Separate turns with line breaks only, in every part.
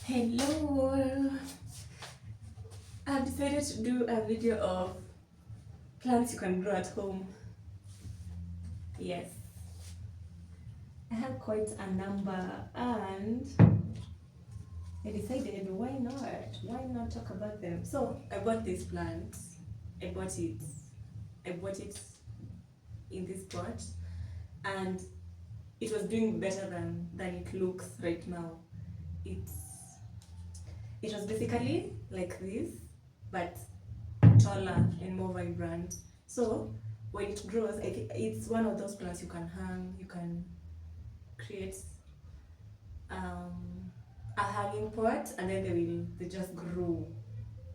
Hello! I've decided to do a video of plants you can grow at home. Yes, I have quite a number and I decided why not? Why not talk about them? So I bought this plant. I bought it. I bought it in this pot and it was doing better than it looks right now. It was basically like this, but taller and more vibrant. So when it grows, it's one of those plants you can hang, you can create a hanging pot, and then they just grow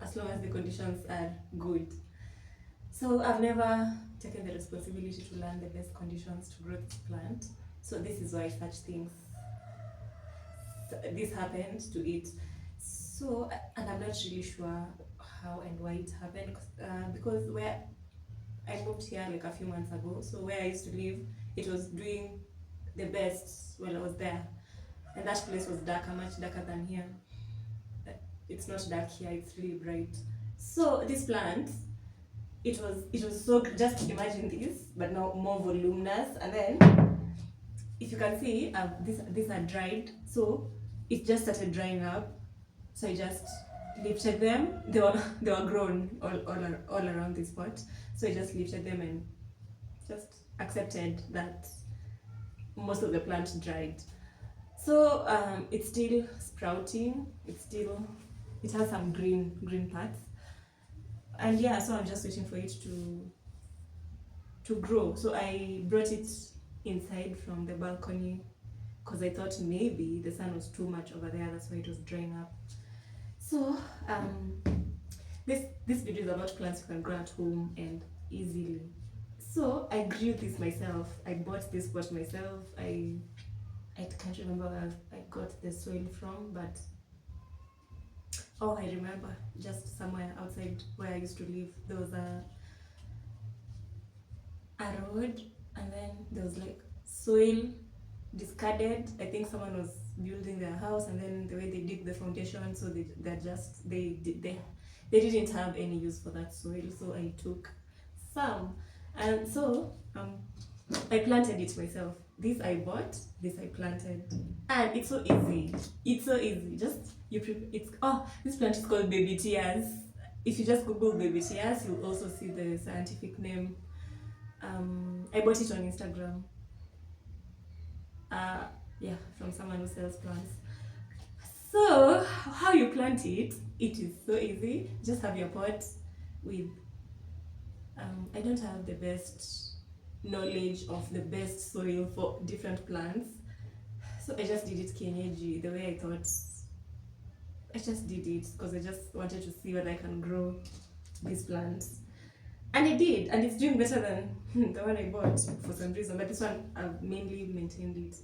as long as the conditions are good. So I've never taken the responsibility to learn the best conditions to grow this plant. So this is why such things this happened to it. So and I'm not really sure how and why it happened because where I moved here like a few months ago. So where I used to live, it was doing the best while I was there, and that place was darker, much darker than here. It's not dark here; it's really bright. So this plant, it was so, just imagine this, but now more voluminous. And then, if you can see, these are dried, so it just started drying up. So I just lifted them. They were grown all around this pot. So I just lifted them and just accepted that most of the plant dried. So it's still sprouting. It has some green parts. And yeah, so I'm just waiting for it to grow. So I brought it inside from the balcony because I thought maybe the sun was too much over there. That's why it was drying up. So this video is about plants you can grow at home and easily. So I grew this myself. I bought this pot myself. I can't remember where I got the soil from, but I remember, just somewhere outside where I used to live, there was a road, and then there was like soil discarded. I think someone was building their house, and then the way they dig the foundation, so they didn't have any use for that soil. So I took some, and so I planted it myself. This I bought, this I planted, and it's so easy. It's so easy. Just this plant is called baby tears. If you just Google baby tears, you'll also see the scientific name. I bought it on Instagram. From someone who sells plants. So how you plant it? It is so easy. Just have your pot with. I don't have the best knowledge of the best soil for different plants, so I just did it kienyeji, the way I thought. I just did it because I just wanted to see whether I can grow these plants, and I did, and it's doing better than the one I bought for some reason. But this one, I've mainly maintained it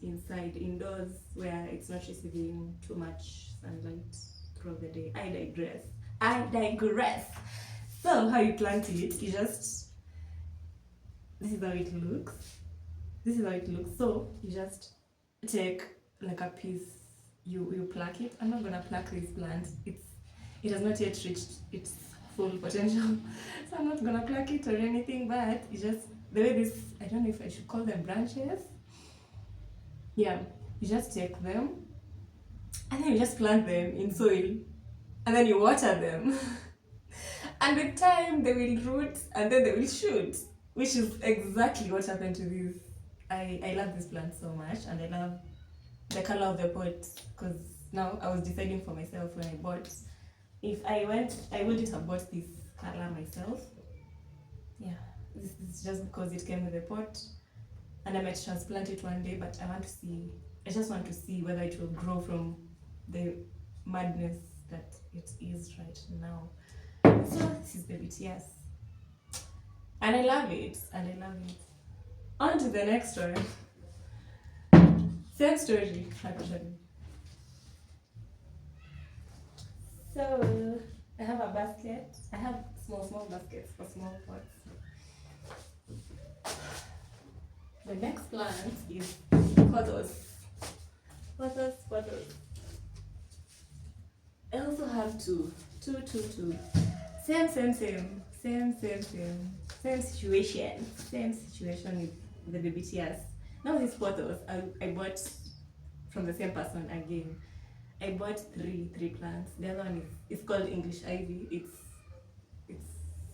indoors, where it's not receiving too much sunlight throughout the day. I digress. So how you plant it, you just, this is how it looks. So you just take like a piece, you pluck it. I'm not gonna pluck this plant. It has not yet reached its full potential, so I'm not gonna pluck it or anything. But you just, the way this, I don't know if I should call them branches. Yeah, you just take them and then you just plant them in soil, and then you water them. And with time they will root, and then they will shoot, which is exactly what happened to this. I love this plant so much, and I love the color of the pot, because now I was deciding for myself when I bought. If I wouldn't have bought this color myself. Yeah, this is just because it came with the pot, and I might transplant it one day, but I just want to see whether it will grow from the madness that it is right now. So this is baby tears, and I love it. On to the next story. Same story, actually. So I have a basket. I have small baskets for small pots. The next plant is pothos. I also have two. Same situation. Same situation with the baby tears. Now these photos I bought from the same person again. I bought three plants. The other one is called English ivy. It's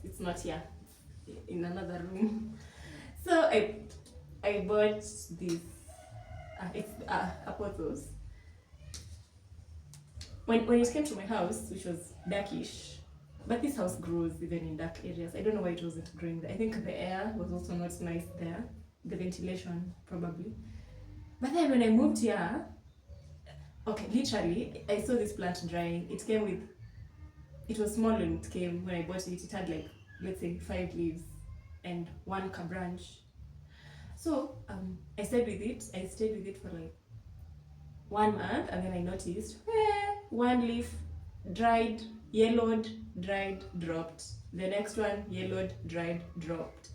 it's not here. It's in another room. So I bought this. It's photos. When it came to my house, which was darkish, but this house grows even in dark areas. I don't know why it wasn't growing there. I think the air was also not nice there, the ventilation probably. But then when I moved here, okay, literally, I saw this plant drying. It came with, it was small when it came, when I bought it. It had like, let's say 5 leaves and one branch. So I stayed with it for like 1 month, and then I noticed one leaf dried, yellowed, dried, dropped. The next one yellowed, dried, dropped.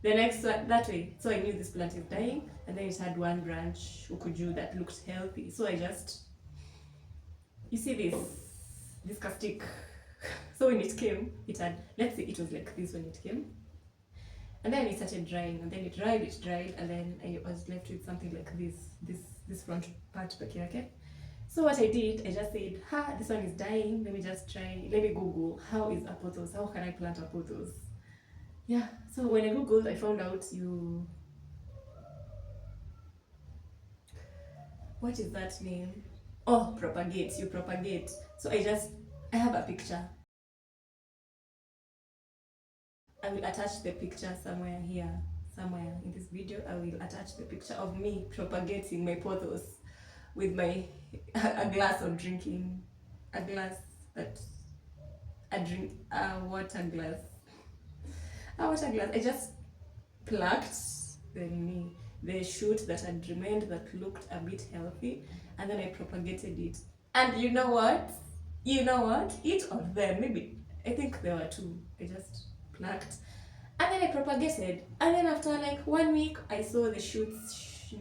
The next one that way. So I knew this plant is dying, and then it had one branch ukuju that looked healthy. So I just, you see this castic. So when it came, it had, let's say it was like this when it came, and then it started drying, and then it dried, and then I was left with something like this front part back here, okay? So what I did, I just said, this one is dying, let me just try, let me Google, how is apothos, how can I plant apothos? Yeah, so when I Googled, I found out what is that name? Oh, propagate, you propagate. So I have a picture. I will attach the picture somewhere here. Somewhere in this video, I will attach the picture of me propagating my pothos with a glass of drinking, a water glass. I just plucked the shoot that had remained that looked a bit healthy, and then I propagated it. And you know what? Each of them, maybe, I think there were 2. I just plucked, and then I propagated, and then after like 1 week I saw the shoots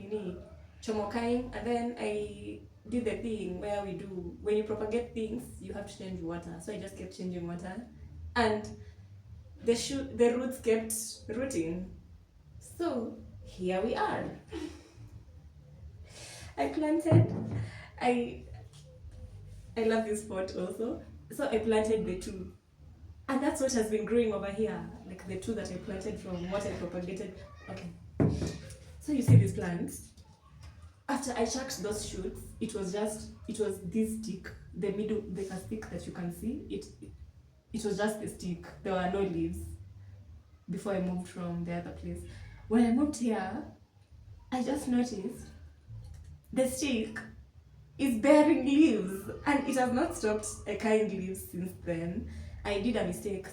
chomokaing, and then I did the thing where we do, when you propagate things you have to change water. So I just kept changing water, and the roots kept rooting. So here we are. I planted, I love this pot also. So I planted the 2. And that's what has been growing over here, like the 2 that I planted from what I propagated. Okay. So you see these plants. After I chucked those shoots, it was this stick, the middle, the stick that you can see. It was just a stick. There were no leaves before I moved from the other place. When I moved here, I just noticed the stick is bearing leaves, and it has not stopped carrying leaves since then. I did a mistake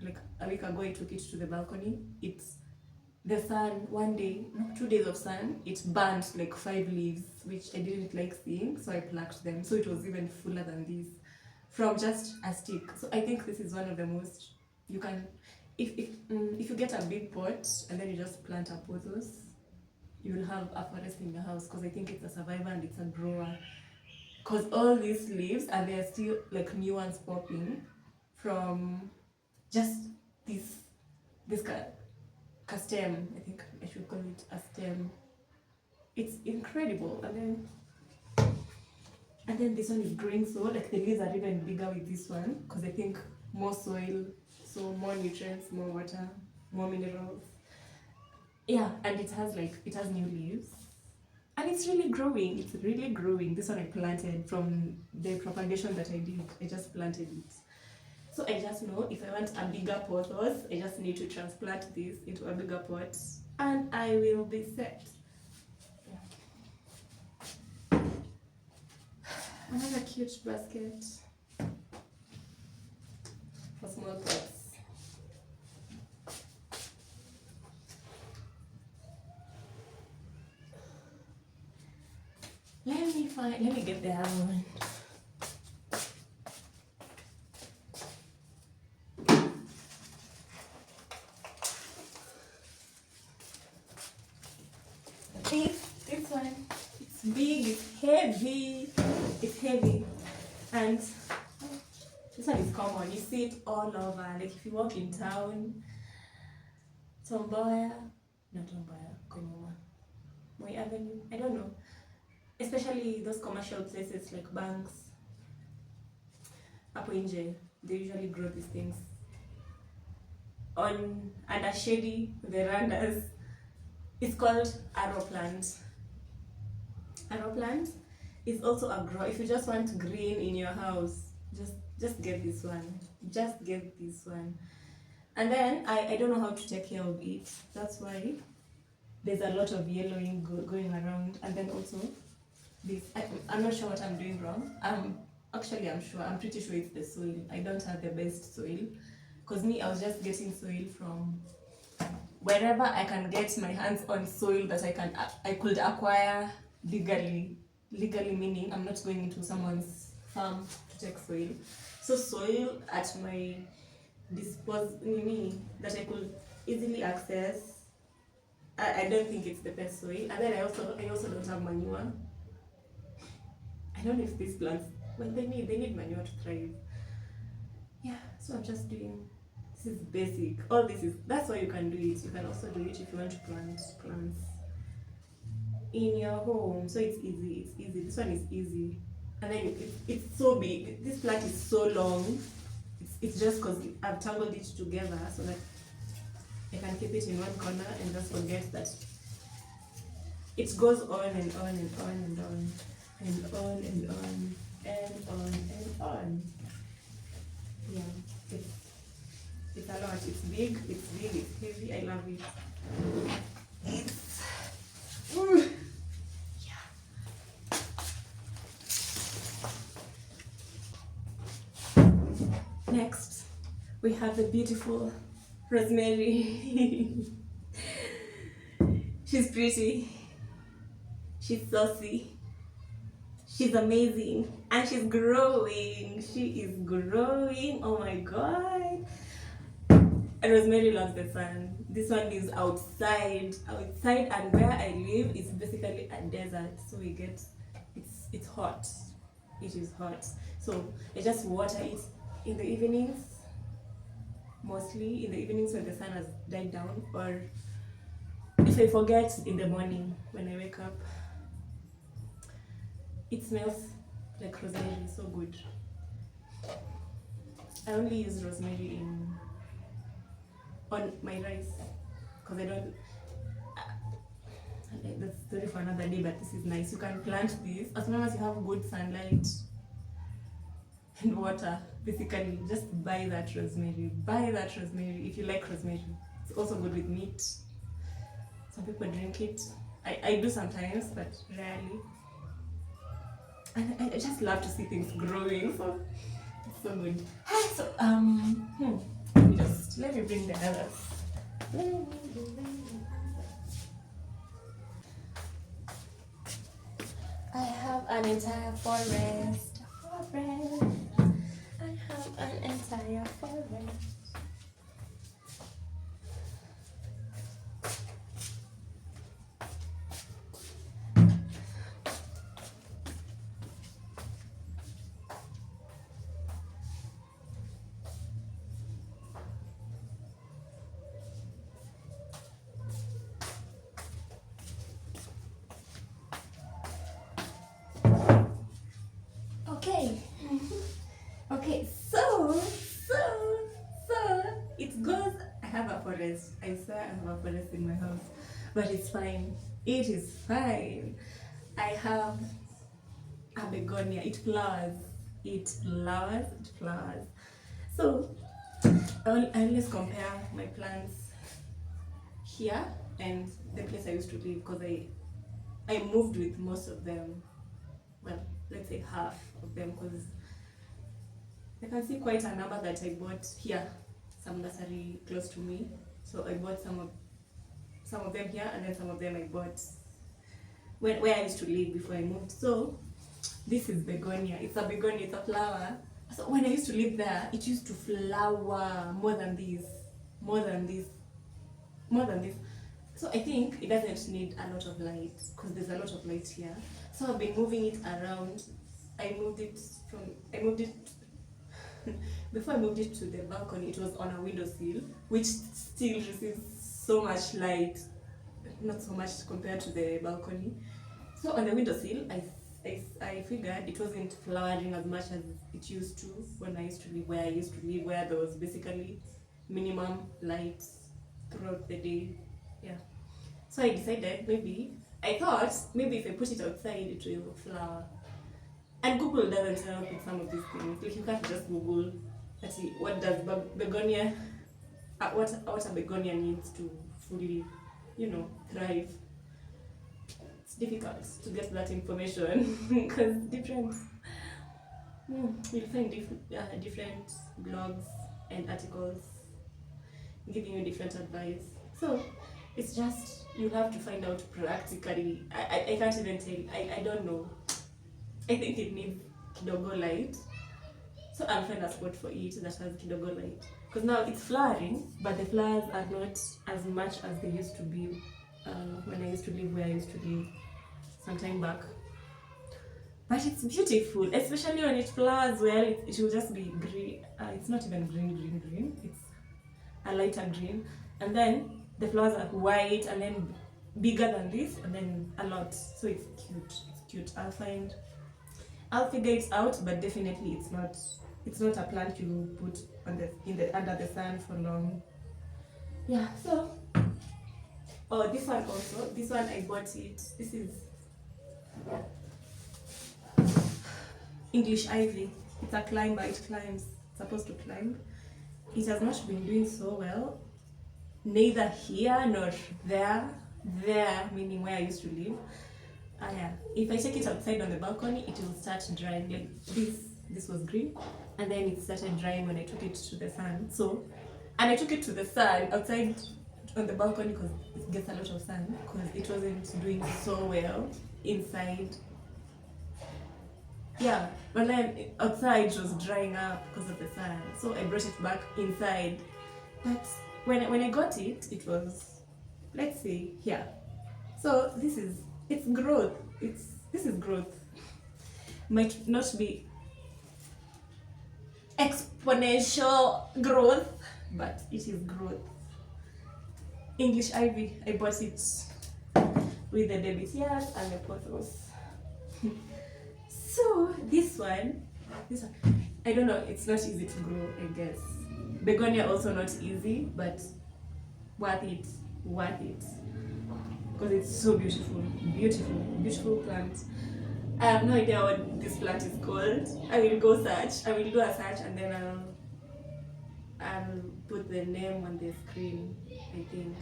like a week ago. I took it to the balcony. The sun, 2 days of sun, it burned like 5 leaves, which I didn't like seeing, so I plucked them. So it was even fuller than this from just a stick. So I think this is one of the most, you can, if you get a big pot and then you just plant apothos, you will have a forest in your house, because I think it's a survivor and it's a grower. Because all these leaves, and there are still like new ones popping from just this stem. I think I should call it a stem. It's incredible. And then this one is growing, so like the leaves are even bigger with this one, because I think more soil, so more nutrients, more water, more minerals. Yeah, and it has new leaves, and it's really growing. This one I planted from the propagation that I did. I just planted it. So I just know if I want a bigger pothos, I just need to transplant this into a bigger pot, and I will be set. Another cute basket for small pots. Let me get the other one. This one, it's big, it's heavy, And this one is common. You see it all over. Like if you walk in town, Tomboya, not Tomboya, Konyuma, Moi Avenue, I don't know. Especially those commercial places like banks, hapo nje, they usually grow these things on under shady verandas. It's called arrow plant. Arrow plant is also a grow. If you just want green in your house, just get this one. Just get this one. And then I don't know how to take care of it. That's why there's a lot of yellowing going around. And then also this, I'm not sure what I'm doing wrong. Actually, I'm sure. I'm pretty sure it's the soil. I don't have the best soil. Because me, I was just getting soil from wherever I can get my hands on soil that I could acquire legally. Legally meaning I'm not going into someone's farm to take soil. So soil at my that I could easily access. I don't think it's the best soil. And then I also don't have manure. I don't know if these plants, well, they need manure to thrive. Yeah, so I'm just doing, this is basic. All this is, that's why you can do it. You can also do it if you want to plant plants in your home. So it's easy. This one is easy. And then it's so big. This plant is so long. It's just because I've tangled it together so that I can keep it in one corner and just forget that it goes on and on and on and on and on and on and on and on. Yeah, it's a lot. It's big, it's heavy. I love it. It's next, we have the beautiful Rosemary. She's pretty, she's saucy, she's amazing, and she's growing. She is growing. Oh my god. And Rosemary loves the sun. This one lives outside, and where I live is basically a desert. So we get, it's hot. It is hot. So I just water it in the evenings, mostly in the evenings when the sun has died down, or if I forget in the morning when I wake up. It smells like rosemary, so good. I only use rosemary on my rice because I don't. That's a story for another day, but this is nice. You can plant this as long as you have good sunlight and water. Basically, just buy that rosemary. Buy that rosemary if you like rosemary. It's also good with meat. Some people drink it. I do sometimes, but rarely. And I just love to see things growing. So it's so good. So let me bring the others. I have an entire forest. I have an entire forest. Okay, so it goes. I have a forest. I swear I have a forest in my house, but it's fine. It is fine. I have a begonia. It flowers. So I always compare my plants here and the place I used to live, because I moved with most of them. Well, let's say half of them, because I can see quite a number that I bought here, some nursery close to me. So I bought some of them here, and then some of them I bought where I used to live before I moved. So this is begonia. It's a begonia. It's a flower. So when I used to live there, it used to flower more than this. So I think it doesn't need a lot of light, because there's a lot of light here. So I've been moving it around I moved it from I moved it before I moved it to the balcony. It was on a windowsill, which still receives so much light, not so much compared to the balcony. So on the windowsill, I figured it wasn't flowering as much as it used to when I used to live where I used to live, where there was basically minimum light throughout the day. Yeah. So I decided I thought maybe if I put it outside, it will flower. And Google doesn't help with some of these things. Like you can't just Google, actually, what does begonia, what a begonia needs to fully, thrive. It's difficult to get that information because you'll find different blogs and articles giving you different advice. So it's just you have to find out practically. I can't even tell. I don't know. I think it needs kidogo light. So I'll find a spot for it that has kidogo light. Because now it's flowering, but the flowers are not as much as they used to be when I used to live where I used to live some time back. But it's beautiful, especially when it flowers well. It will just be green. It's not even green. It's a lighter green. And then the flowers are white and then bigger than this and then a lot. So it's cute. I'll figure it out, but definitely it's not a plant you put under the sun for long. Yeah, so this one I bought it. This is English ivy. It's a climber, it climbs. It's supposed to climb. It has not been doing so well, neither here nor there. There meaning where I used to live. Yeah. If I take it outside on the balcony, it will start drying. Like this was green, and then it started drying when I took it to the sun. And I took it to the sun outside on the balcony because it gets a lot of sun. Because it wasn't doing so well inside. Yeah, but then outside it was drying up because of the sun. So I brought it back inside. But when I got it, it was, let's see, here. So it's growth. This is growth. Might not be exponential growth, but it is growth. English ivy. I bought it with the debitias and the pothos. So this one, I don't know. It's not easy to grow, I guess. Begonia also not easy, but worth it. Because it's so beautiful plant. I have no idea what this plant is called. I will do a search and then I'll put the name on the screen, I think.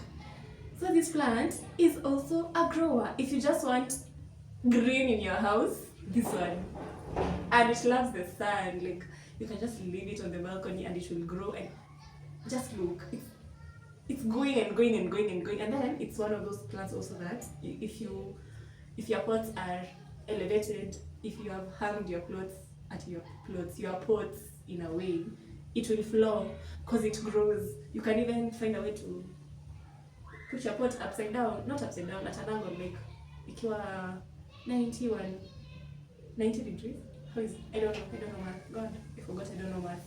So this plant is also a grower. If you just want green in your house, this one. And it loves the sun. Like you can just leave it on the balcony and it will grow and just look. It's going and going. And then it's one of those plants also that if your pots are elevated, if you have hung your clothes at your pots in a way, it will flow because it grows. You can even find a way to put your pot upside down, not upside down, at an angle, like ikiwa 90 degrees. How is it? I don't know math. God, I forgot I don't know math.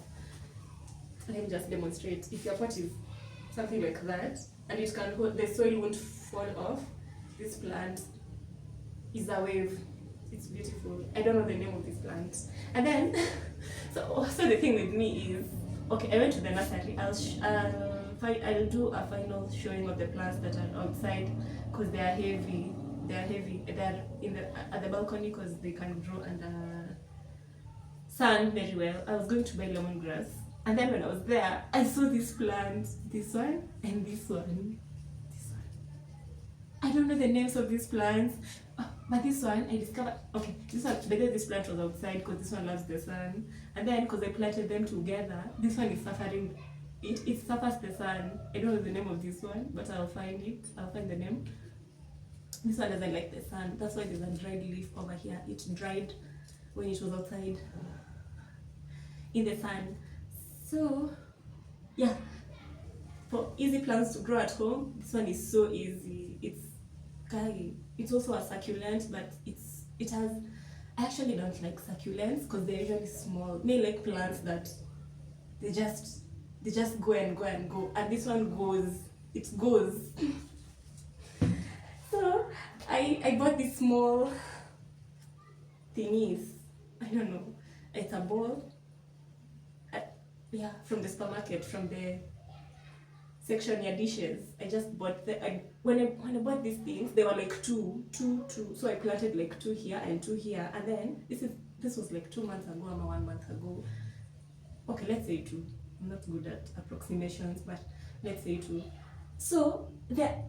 Let me just demonstrate. If your pot is something like that, and it can hold, the soil won't fall off. This plant is a wave. It's beautiful. I don't know the name of this plant. And then, so the thing with me is, okay, I went to the nursery. I'll do a final showing of the plants that are outside because they are heavy. They're at the balcony because they can grow under sun very well. I was going to buy lemongrass. And then when I was there, I saw this plant, this one, and this one. I don't know the names of these plants, but this one, I discovered, okay, this plant was outside because this one loves the sun. And then because I planted them together, this one is suffering, it suffers the sun. I don't know the name of this one, but I'll find the name. This one doesn't like the sun. That's why there's a dried leaf over here. It dried when it was outside in the sun. So, yeah, for easy plants to grow at home, this one is so easy. It's also a succulent, but it has I actually don't like succulents because they're usually small. Me like plants that they just go and go and go, and this one goes, it goes. So I bought these small thingies. I don't know. It's a bowl. Yeah, from the supermarket, from the section near dishes. I just bought when I bought these things, they were like two. So I planted like two here and two here, and then this was like 2 months ago or 1 month ago. Okay, let's say two. I'm not good at approximations, but let's say two. So they're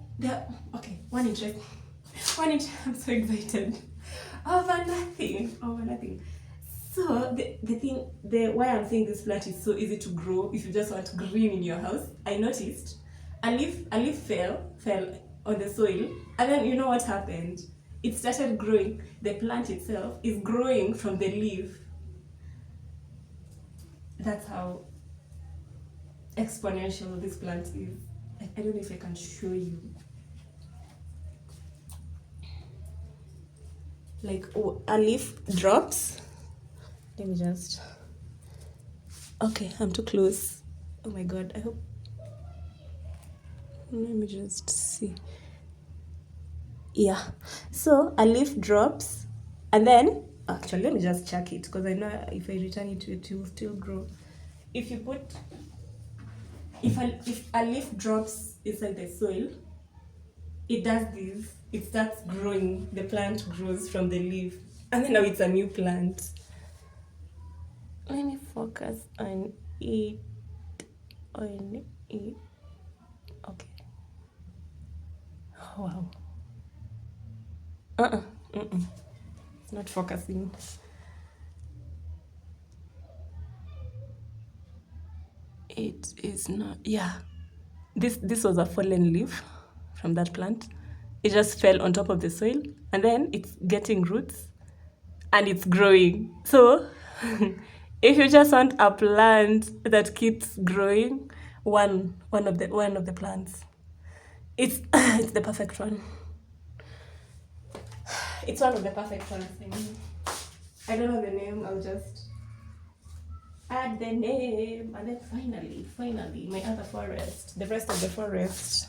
okay. I'm so excited. Over nothing. So the why I'm saying this plant is so easy to grow if you just want green in your house. I noticed a leaf fell on the soil, and then you know what happened? It started growing. The plant itself is growing from the leaf. That's how exponential this plant is. I don't know if I can show you. Like, a leaf drops. Let me just. Okay, I'm too close. Oh my god, I hope. Let me just see. Yeah. So a leaf drops, and then actually let me just check it because I know if I return it, it will still grow. If a leaf drops inside the soil, it does this. It starts growing. The plant grows from the leaf, and then now it's a new plant. Let me focus on it. Okay. Wow. It's not focusing. It is not. Yeah. This was a fallen leaf from that plant. It just fell on top of the soil, and then it's getting roots, and it's growing. So, if you just want a plant that keeps growing, one of the plants, it's it's the perfect one. It's one of the perfect ones. I don't know the name. I'll just add the name, and then finally, my other forest, the rest of the forest.